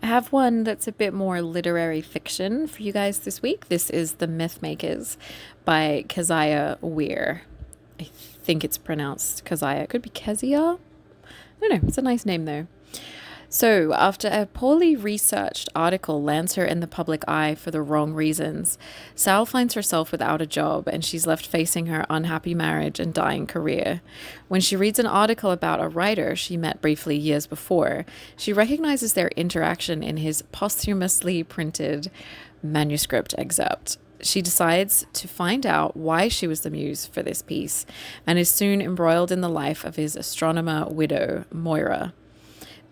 I have one that's a bit more literary fiction for you guys this week. This is The Mythmakers by Keziah Weir. I think it's pronounced Keziah. It could be Keziah. I don't know. It's a nice name though. So, after a poorly researched article lands her in the public eye for the wrong reasons, Sal finds herself without a job and she's left facing her unhappy marriage and dying career. When she reads an article about a writer she met briefly years before, she recognizes their interaction in his posthumously printed manuscript excerpt. She decides to find out why she was the muse for this piece and is soon embroiled in the life of his astronomer widow, Moira.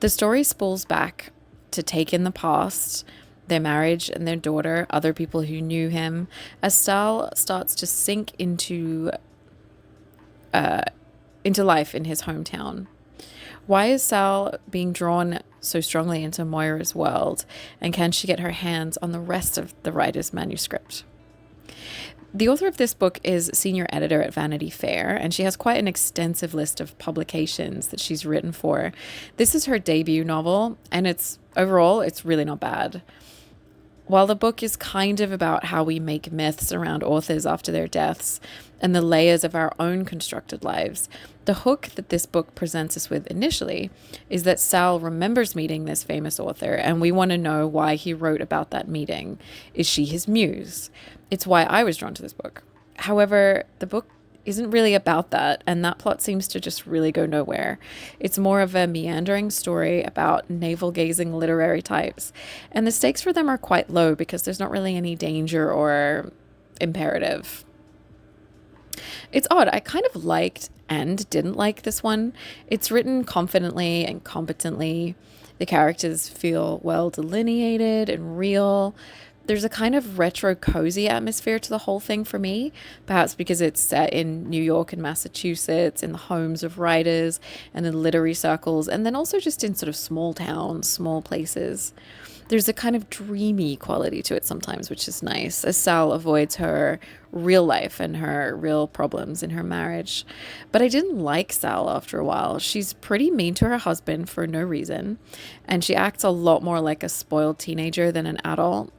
The story spools back to take in the past, their marriage and their daughter, other people who knew him, as Sal starts to sink into life in his hometown. Why is Sal being drawn so strongly into Moira's world, and can she get her hands on the rest of the writer's manuscript? The author of this book is senior editor at Vanity Fair, and she has quite an extensive list of publications that she's written for. This is her debut novel, and overall, it's really not bad. While the book is kind of about how we make myths around authors after their deaths and the layers of our own constructed lives, the hook that this book presents us with initially is that Sal remembers meeting this famous author, and we want to know why he wrote about that meeting. Is she his muse? It's why I was drawn to this book. However, the book isn't really about that, and that plot seems to just really go nowhere. It's more of a meandering story about navel-gazing literary types, and the stakes for them are quite low because there's not really any danger or imperative. It's odd. I kind of liked and didn't like this one. It's written confidently and competently. The characters feel well delineated and real. There's a kind of retro cozy atmosphere to the whole thing for me, perhaps because it's set in New York and Massachusetts, in the homes of writers and in literary circles, and then also just in sort of small towns, small places. There's a kind of dreamy quality to it sometimes, which is nice, as Sal avoids her real life and her real problems in her marriage. But I didn't like Sal after a while. She's pretty mean to her husband for no reason, and she acts a lot more like a spoiled teenager than an adult.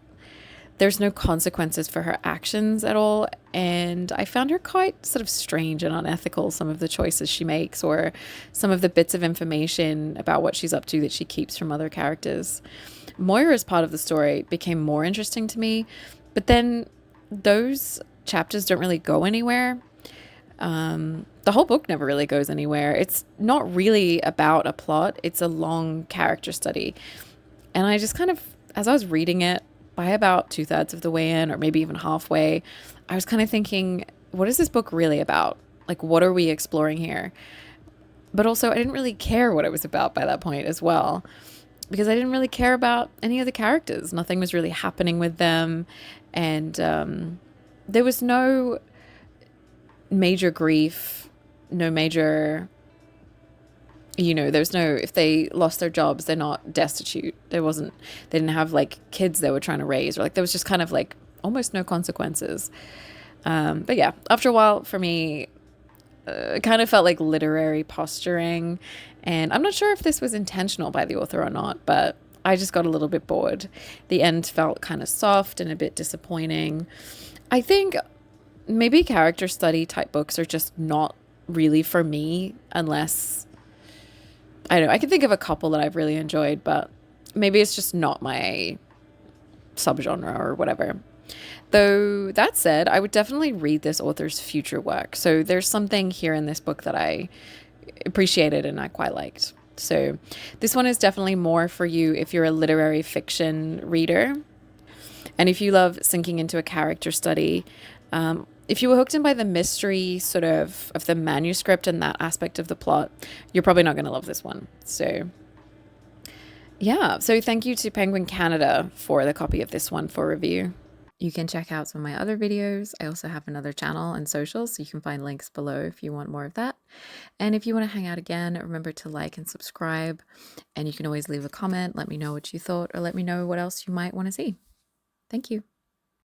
There's no consequences for her actions at all, and I found her quite sort of strange and unethical, some of the choices she makes, or some of the bits of information about what she's up to that she keeps from other characters. Moira's part of the story became more interesting to me, but then those chapters don't really go anywhere. The whole book never really goes anywhere. It's not really about a plot, it's a long character study. And I just kind of, as I was reading it, by about 2/3 of the way in, or maybe even halfway, I was kind of thinking, what is this book really about? Like, what are we exploring here? But also, I didn't really care what it was about by that point as well, because I didn't really care about any of the characters. Nothing was really happening with them. And there was no major grief, no major, there's no, if they lost their jobs, they're not destitute. They didn't have like kids they were trying to raise, or like there was just kind of like almost no consequences. But yeah, after a while for me, it kind of felt like literary posturing. And I'm not sure if this was intentional by the author or not, but I just got a little bit bored. The end felt kind of soft and a bit disappointing. I think maybe character study type books are just not really for me unless, I don't know, I can think of a couple that I've really enjoyed, but maybe it's just not my subgenre or whatever. Though that said, I would definitely read this author's future work. So there's something here in this book that I appreciated and I quite liked. So this one is definitely more for you if you're a literary fiction reader. And if you love sinking into a character study, if you were hooked in by the mystery sort of the manuscript and that aspect of the plot, you're probably not going to love this one. So yeah, so thank you to Penguin Canada for the copy of this one for review. You can check out some of my other videos. I also have another channel and socials, so you can find links below if you want more of that. And if you want to hang out again, remember to like and subscribe. And you can always leave a comment, let me know what you thought, or let me know what else you might want to see. Thank you.